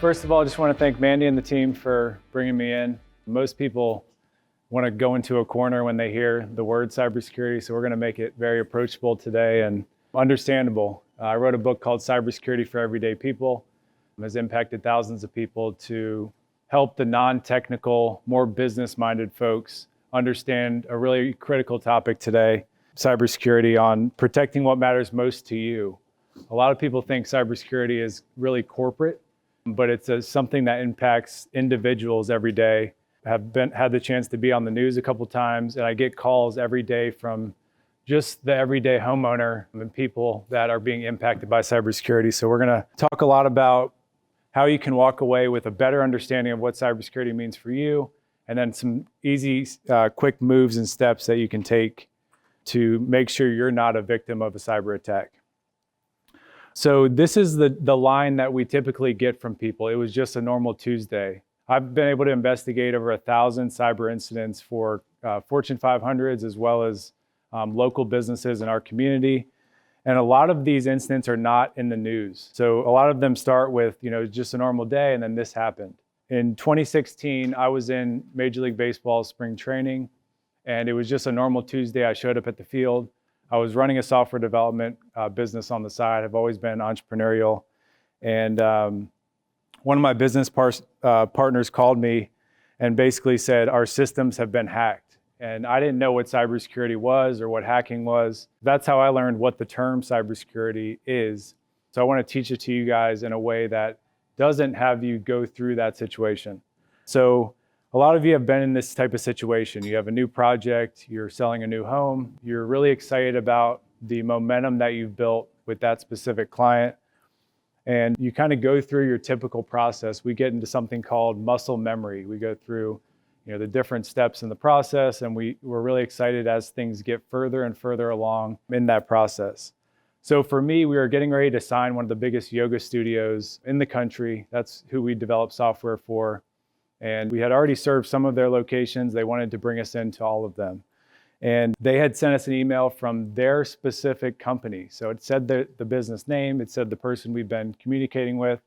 First of all, I just want to thank Mandy and the team for bringing me in. Most people want to go into a corner when they hear the word cybersecurity, so we're going to make it very approachable today and understandable. I wrote a book called Cybersecurity for Everyday People. It has impacted thousands of people to help the non-technical, more business-minded folks understand a really critical topic today, cybersecurity, on protecting what matters most to you. A lot of people think cybersecurity is really corporate, but it's something that impacts individuals every day. I've had the chance to be on the news a couple times, and I get calls every day from just the everyday homeowner and people that are being impacted by cybersecurity. So we're going to talk a lot about how you can walk away with a better understanding of what cybersecurity means for you, and then some easy, quick moves and steps that you can take to make sure you're not a victim of a cyber attack. So this is the line that we typically get from people. It was just a normal Tuesday. I've been able to investigate over 1,000 cyber incidents for Fortune 500s as well as local businesses in our community. And a lot of these incidents are not in the news. So a lot of them start with, just a normal day, and then this happened. In 2016, I was in Major League Baseball spring training, and it was just a normal Tuesday. I showed up at the field. I was running a software development business on the side. I've always been entrepreneurial. And one of my business partners called me and basically said, our systems have been hacked. And I didn't know what cybersecurity was or what hacking was. That's how I learned what the term cybersecurity is. So I want to teach it to you guys in a way that doesn't have you go through that situation. So a lot of you have been in this type of situation. You have a new project, you're selling a new home, you're really excited about the momentum that you've built with that specific client, and you kind of go through your typical process. We get into something called muscle memory. We go through the different steps in the process, and we're really excited as things get further and further along in that process. So for me, we were getting ready to sign one of the biggest yoga studios in the country. That's who we develop software for. And we had already served some of their locations. They wanted to bring us into all of them. And they had sent us an email from their specific company. So it said the business name, it said the person we've been communicating with.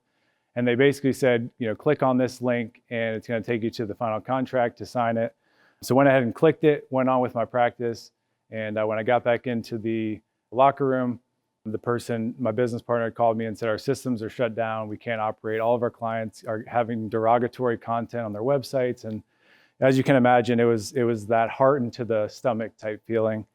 And they basically said, click on this link and it's going to take you to the final contract to sign it. So I went ahead and clicked it, went on with my practice. And when I got back into the locker room, my business partner, called me and said, our systems are shut down. We can't operate. All of our clients are having derogatory content on their websites. And as you can imagine, it was that heart into the stomach type feeling.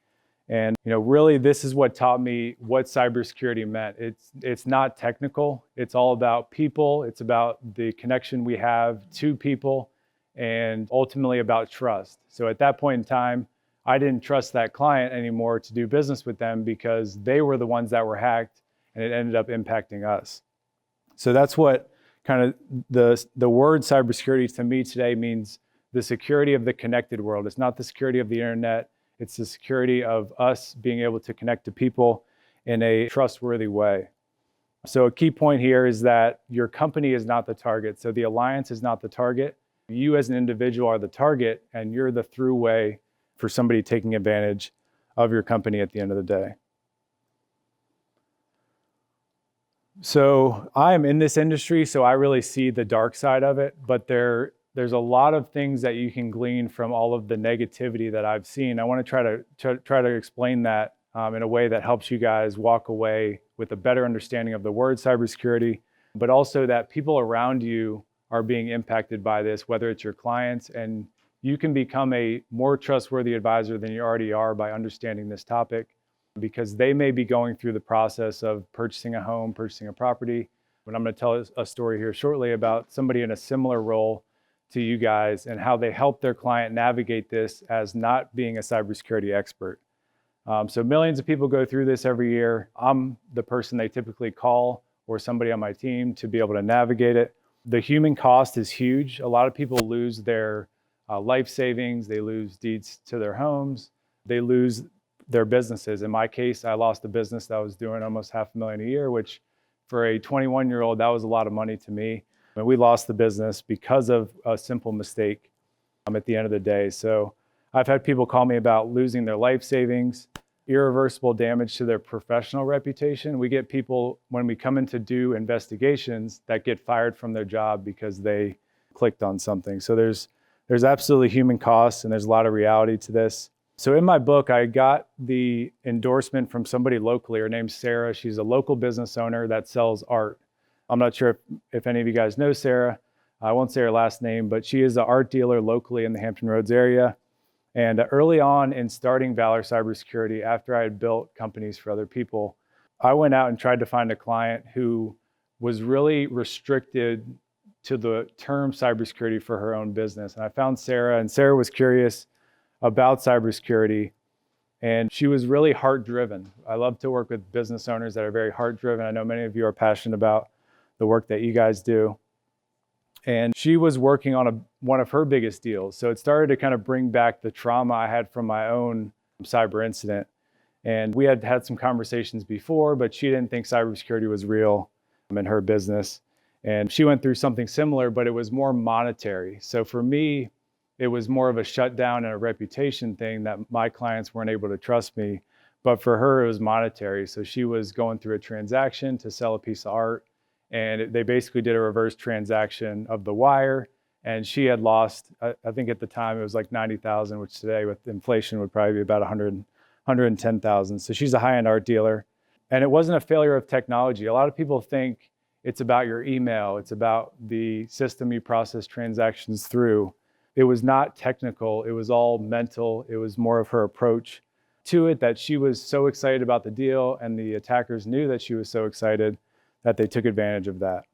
And really, this is what taught me what cybersecurity meant. It's not technical. It's all about people. It's about the connection we have to people, and ultimately about trust. So at that point in time, I didn't trust that client anymore to do business with them because they were the ones that were hacked, and it ended up impacting us. So that's what kind of the word cybersecurity to me today means: the security of the connected world. It's not the security of the internet. It's the security of us being able to connect to people in a trustworthy way. So a key point here is that your company is not the target. So the alliance is not the target. You as an individual are the target, and you're the throughway for somebody taking advantage of your company at the end of the day. So I am in this industry, so I really see the dark side of it, but there's a lot of things that you can glean from all of the negativity that I've seen. I want to try to explain that in a way that helps you guys walk away with a better understanding of the word cybersecurity, but also that people around you are being impacted by this, whether it's your clients, and you can become a more trustworthy advisor than you already are by understanding this topic, because they may be going through the process of purchasing a home, purchasing a property. But I'm going to tell a story here shortly about somebody in a similar role to you guys and how they help their client navigate this as not being a cybersecurity expert. So millions of people go through this every year. I'm the person they typically call, or somebody on my team, to be able to navigate it. The human cost is huge. A lot of people lose their life savings, they lose deeds to their homes, they lose their businesses. In my case, I lost a business that was doing almost $500,000 a year, which for a 21-year-old, that was a lot of money to me. And we lost the business because of a simple mistake at the end of the day. So I've had people call me about losing their life savings. irreversible damage to their professional reputation. We get people, when we come in to do investigations, that get fired from their job because they clicked on something. So there's absolutely human costs, and there's a lot of reality to this. So in my book, I got the endorsement from somebody locally. Her name's Sarah. She's a local business owner that sells art. I'm not sure if any of you guys know Sarah. I won't say her last name, but she is an art dealer locally in the Hampton Roads area. And early on in starting Valor Cybersecurity, after I had built companies for other people, I went out and tried to find a client who was really restricted to the term cybersecurity for her own business. And I found Sarah, and Sarah was curious about cybersecurity, and she was really heart-driven. I love to work with business owners that are very heart-driven. I know many of you are passionate about the work that you guys do. And she was working on one of her biggest deals. So it started to kind of bring back the trauma I had from my own cyber incident. And we had had some conversations before, but she didn't think cybersecurity was real in her business. And she went through something similar, but it was more monetary. So for me, it was more of a shutdown and a reputation thing that my clients weren't able to trust me. But for her, it was monetary. So she was going through a transaction to sell a piece of art. And they basically did a reverse transaction of the wire. And she had lost, I think at the time it was like 90,000, which today with inflation would probably be about 110,000. So she's a high-end art dealer. And it wasn't a failure of technology. A lot of people think it's about your email. It's about the system you process transactions through. It was not technical. It was all mental. It was more of her approach to it, that she was so excited about the deal, and the attackers knew that she was so excited that they took advantage of that.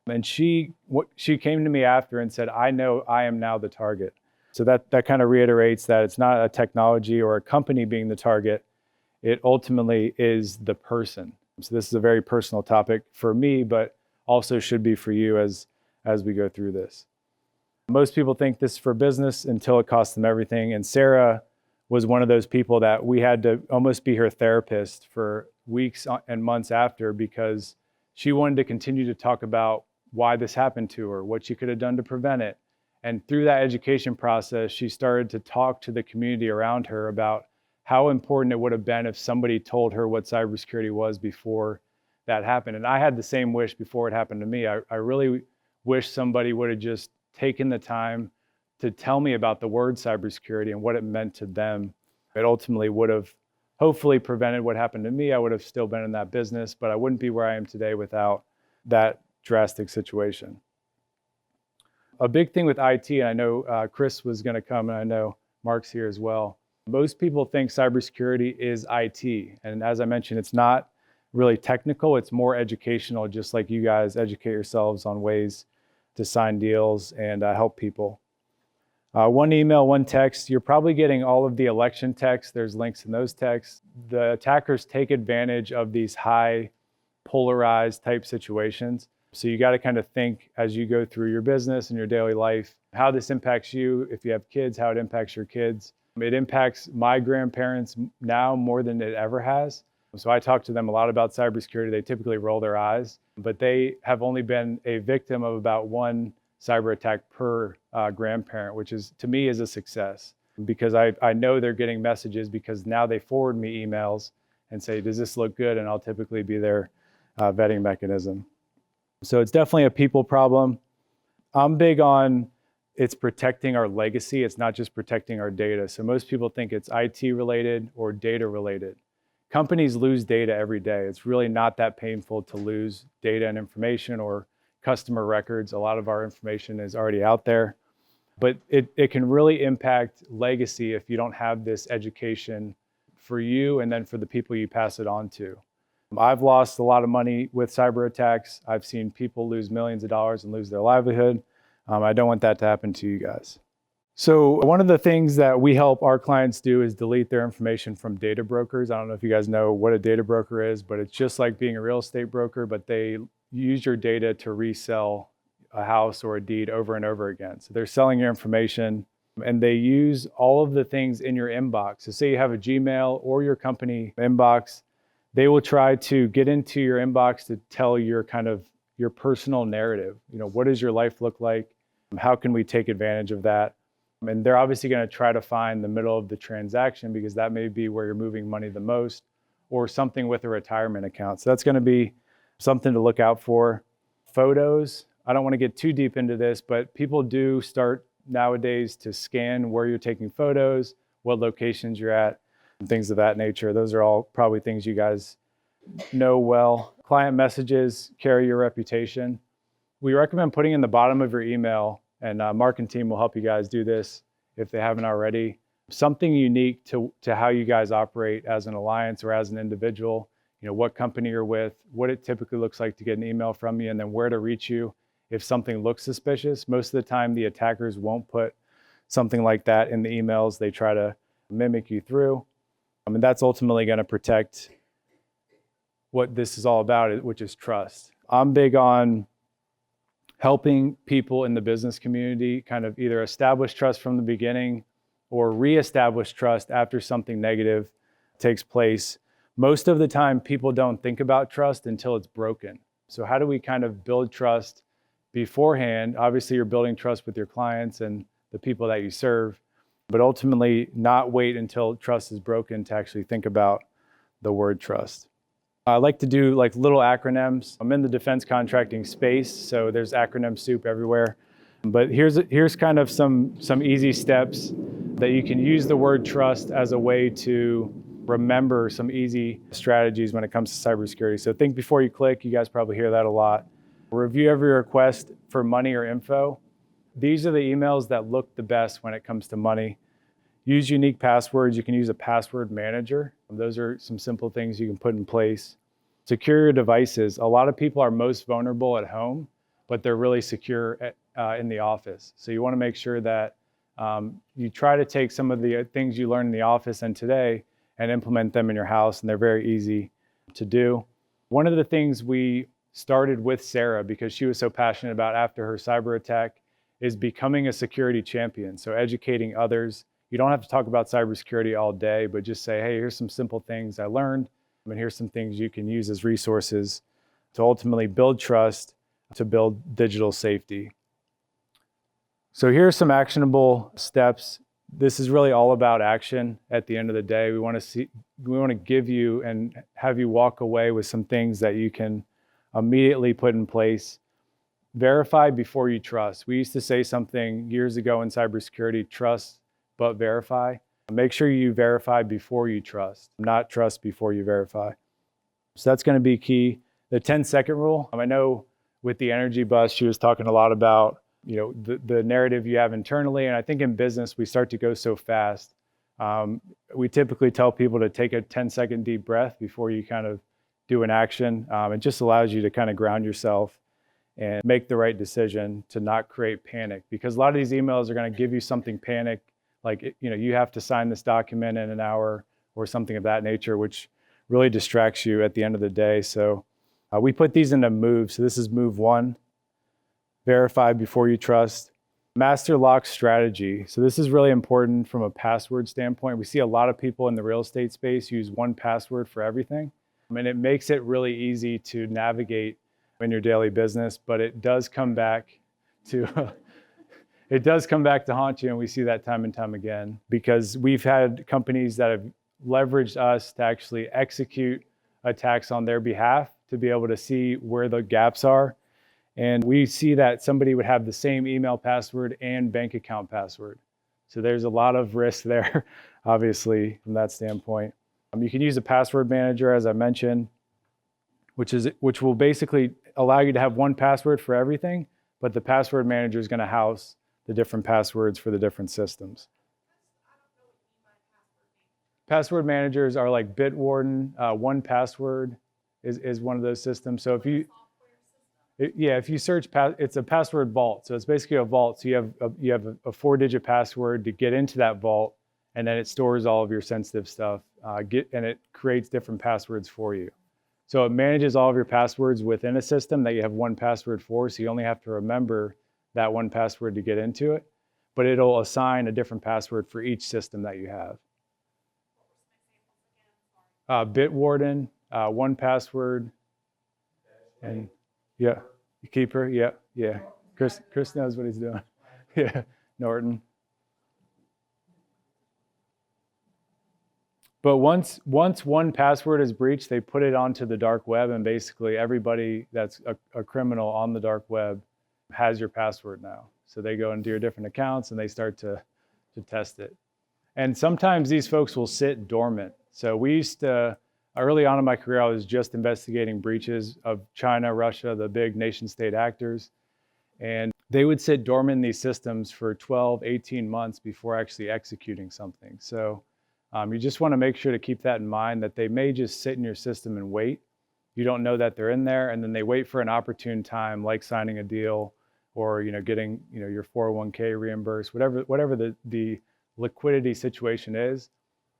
And she came to me after and said, I know I am now the target. So that kind of reiterates that it's not a technology or a company being the target. It ultimately is the person. So this is a very personal topic for me, but also should be for you as we go through this. Most people think this is for business until it costs them everything. And Sarah was one of those people that we had to almost be her therapist for weeks and months after, because she wanted to continue to talk about why this happened to her, what she could have done to prevent it. And through that education process, she started to talk to the community around her about how important it would have been if somebody told her what cybersecurity was before that happened. And I had the same wish before it happened to me. I really wish somebody would have just taken the time to tell me about the word cybersecurity and what it meant to them. It ultimately would have hopefully prevented what happened to me. I would have still been in that business, but I wouldn't be where I am today without that drastic situation. A big thing with IT, and I know Chris was going to come, and I know Mark's here as well. Most people think cybersecurity is IT. And as I mentioned, it's not really technical. It's more educational, just like you guys educate yourselves on ways to sign deals and help people. One email, one text. You're probably getting all of the election texts. There's links in those texts. The attackers take advantage of these high polarized type situations. So you got to kind of think as you go through your business and your daily life, how this impacts you. If you have kids, how it impacts your kids. It impacts my grandparents now more than it ever has. So I talk to them a lot about cybersecurity. They typically roll their eyes, but they have only been a victim of about one cyber attack per grandparent, which is, to me, is a success, because I know they're getting messages, because now they forward me emails and say, does this look good? And I'll typically be their vetting mechanism. So it's definitely a people problem. I'm big on it's protecting our legacy. It's not just protecting our data. So most people think it's IT related or data related. Companies lose data every day. It's really not that painful to lose data and information or customer records. A lot of our information is already out there, but it can really impact legacy if you don't have this education for you and then for the people you pass it on to. I've lost a lot of money with cyber attacks. I've seen people lose millions of dollars and lose their livelihood. I don't want that to happen to you guys. So one of the things that we help our clients do is delete their information from data brokers. I don't know if you guys know what a data broker is, but it's just like being a real estate broker, but they use your data to resell a house or a deed over and over again. So they're selling your information, and they use all of the things in your inbox. So say you have a Gmail or your company inbox, they will try to get into your inbox to tell your your personal narrative. What does your life look like? How can we take advantage of that? And they're obviously going to try to find the middle of the transaction because that may be where you're moving money the most, or something with a retirement account. So that's going to be something to look out for. Photos, I don't want to get too deep into this, but people do start nowadays to scan where you're taking photos, what locations you're at, and things of that nature. Those are all probably things you guys know well. Client messages carry your reputation. We recommend putting in the bottom of your email, and Mark and team will help you guys do this if they haven't already, something unique to how you guys operate as an alliance or as an individual. What company you're with, what it typically looks like to get an email from you, and then where to reach you if something looks suspicious. Most of the time, the attackers won't put something like that in the emails. They try to mimic you through. And that's ultimately going to protect what this is all about, which is trust. I'm big on helping people in the business community kind of either establish trust from the beginning or reestablish trust after something negative takes place. Most of the time, people don't think about trust until it's broken. So how do we kind of build trust beforehand? Obviously, you're building trust with your clients and the people that you serve, but ultimately not wait until trust is broken to actually think about the word trust. I like to do like little acronyms. I'm in the defense contracting space, so there's acronym soup everywhere. But here's kind of some easy steps that you can use the word trust as a way to remember some easy strategies when it comes to cybersecurity. So think before you click. You guys probably hear that a lot. Review every request for money or info. These are the emails that look the best when it comes to money. Use unique passwords. You can use a password manager. Those are some simple things you can put in place. Secure your devices. A lot of people are most vulnerable at home, but they're really secure in the office. So you want to make sure that you try to take some of the things you learned in the office and today and implement them in your house, and they're very easy to do. One of the things we started with Sarah, because she was so passionate about after her cyber attack, is becoming a security champion. So educating others. You don't have to talk about cybersecurity all day, but just say, hey, here's some simple things I learned, and here's some things you can use as resources to ultimately build trust, to build digital safety. So here are some actionable steps. This is really all about action at the end of the day. We want to give you and have you walk away with some things that you can immediately put in place. Verify before you trust. We used to say something years ago in cybersecurity, trust but verify. Make sure you verify before you trust, not trust before you verify. So that's going to be key. The 10-second rule. I know with the energy bus, she was talking a lot about the narrative you have internally. And I think in business, we start to go so fast. We typically tell people to take a 10-second deep breath before you kind of do an action. It just allows you to kind of ground yourself and make the right decision to not create panic, because a lot of these emails are going to give you something panic, like you have to sign this document in an hour or something of that nature, which really distracts you at the end of the day. So we put these into moves. So this is move 1. Verify before you trust. Master lock strategy. So this is really important from a password standpoint. We see a lot of people in the real estate space use one password for everything. And it makes it really easy to navigate in your daily business, but it does come back to haunt you, and we see that time and time again, because we've had companies that have leveraged us to actually execute attacks on their behalf to be able to see where the gaps are. And we see that somebody would have the same email password and bank account password. So there's a lot of risk there, obviously, from that standpoint. You can use a password manager, as I mentioned, which will basically allow you to have one password for everything, but the password manager is going to house the different passwords for the different systems. Password managers are like Bitwarden. 1Password is one of those systems. So if you search, it's a password vault. So it's basically a vault. So you have a 4-digit password to get into that vault, and then it stores all of your sensitive stuff. And it creates different passwords for you. So it manages all of your passwords within a system that you have one password for. So you only have to remember that one password to get into it, but it'll assign a different password for each system that you have. Bitwarden, 1Password, and yeah, Keeper, yeah. Chris knows what he's doing. Yeah, Norton. But once one password is breached, they put it onto the dark web, and basically everybody that's a criminal on the dark web has your password now. So they go into your different accounts and they start to test it. And sometimes these folks will sit dormant. So we used to, early on in my career, I was just investigating breaches of China, Russia, the big nation state actors. And they would sit dormant in these systems for 12, 18 months before actually executing something. So you just want to make sure to keep that in mind, that they may just sit in your system and wait. You don't know that they're in there, and then they wait for an opportune time, like signing a deal or getting your 401k reimbursed, whatever the liquidity situation is,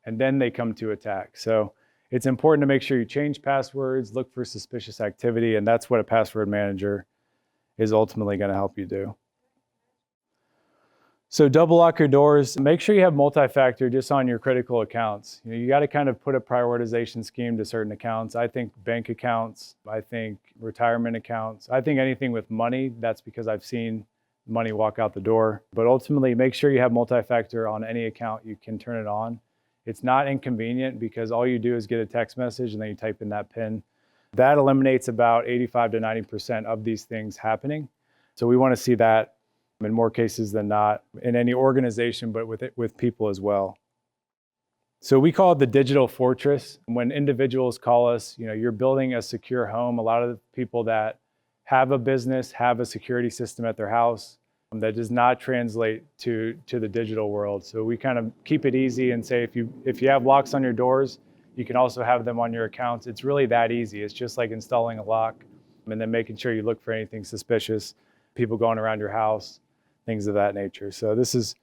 and then they come to attack. So it's important to make sure you change passwords, look for suspicious activity, and that's what a password manager is ultimately going to help you do. So double lock your doors. Make sure you have multi-factor just on your critical accounts. You got to kind of put a prioritization scheme to certain accounts. I think bank accounts, I think retirement accounts, I think anything with money. That's because I've seen money walk out the door. But ultimately, make sure you have multi-factor on any account. You can turn it on. It's not inconvenient because all you do is get a text message and then you type in that PIN. That eliminates about 85 to 90% of these things happening. So we want to see that in more cases than not in any organization, but with people as well. So we call it the digital fortress. When individuals call us, you're building a secure home. A lot of the people that have a business have a security system at their house that does not translate to the digital world. So we kind of keep it easy and say, if you have locks on your doors, you can also have them on your accounts. It's really that easy. It's just like installing a lock and then making sure you look for anything suspicious, people going around your house, things of that nature. So this is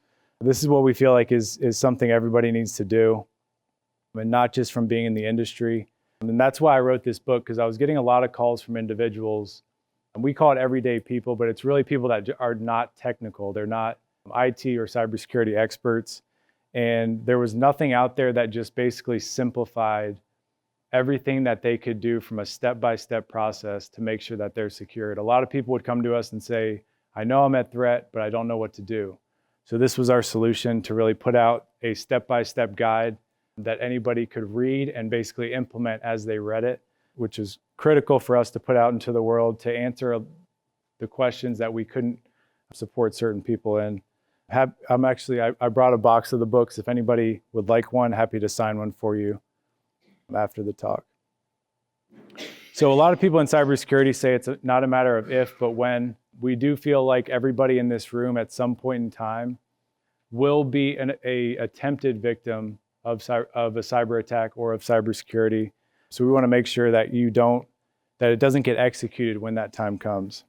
what we feel like is something everybody needs to do, and not just from being in the industry. And that's why I wrote this book, because I was getting a lot of calls from individuals. And we call it everyday people, but it's really people that are not technical. They're not IT or cybersecurity experts. And there was nothing out there that just basically simplified everything that they could do from a step-by-step process to make sure that they're secured. A lot of people would come to us and say, I know I'm at threat, but I don't know what to do. So this was our solution, to really put out a step-by-step guide that anybody could read and basically implement as they read it, which is critical for us to put out into the world to answer the questions that we couldn't support certain people in. I brought a box of the books. If anybody would like one, happy to sign one for you after the talk. So a lot of people in cybersecurity say it's not a matter of if, but when. We do feel like everybody in this room at some point in time will be a attempted victim of a cyber attack or of cybersecurity. So we want to make sure that it doesn't get executed when that time comes.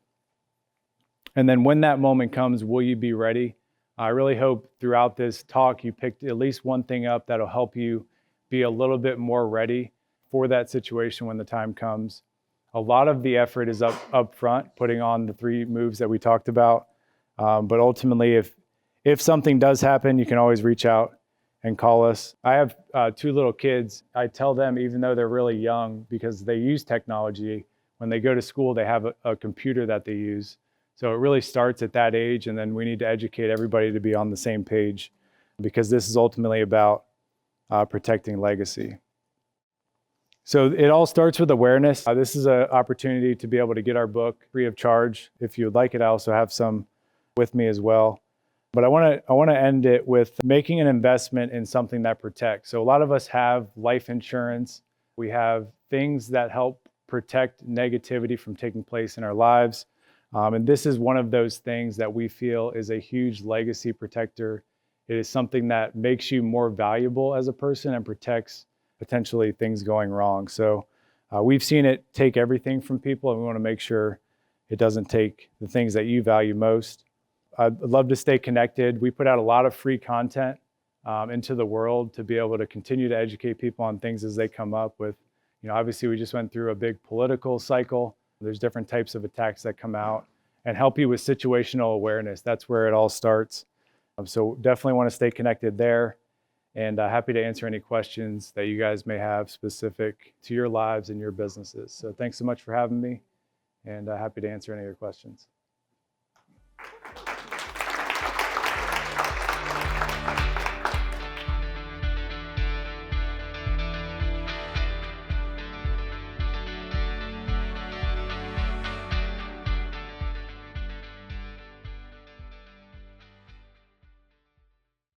And then when that moment comes, will you be ready? I really hope throughout this talk you picked at least one thing up that'll help you be a little bit more ready for that situation when the time comes. A lot of the effort is up front, putting on the 3 moves that we talked about. But ultimately, if something does happen, you can always reach out and call us. I have 2 little kids. I tell them, even though they're really young, because they use technology, when they go to school, they have a computer that they use. So it really starts at that age, and then we need to educate everybody to be on the same page, because this is ultimately about protecting legacy. So it all starts with awareness. This is an opportunity to be able to get our book free of charge. If you would like it, I also have some with me as well. But I want to end it with making an investment in something that protects. So a lot of us have life insurance. We have things that help protect negativity from taking place in our lives. And this is one of those things that we feel is a huge legacy protector. It is something that makes you more valuable as a person and protects potentially things going wrong. So we've seen it take everything from people, and we want to make sure it doesn't take the things that you value most. I'd love to stay connected. We put out a lot of free content into the world to be able to continue to educate people on things as they come up with. Obviously we just went through a big political cycle. There's different types of attacks that come out, and help you with situational awareness. That's where it all starts. So definitely want to stay connected there. And happy to answer any questions that you guys may have specific to your lives and your businesses. So thanks so much for having me, and happy to answer any of your questions.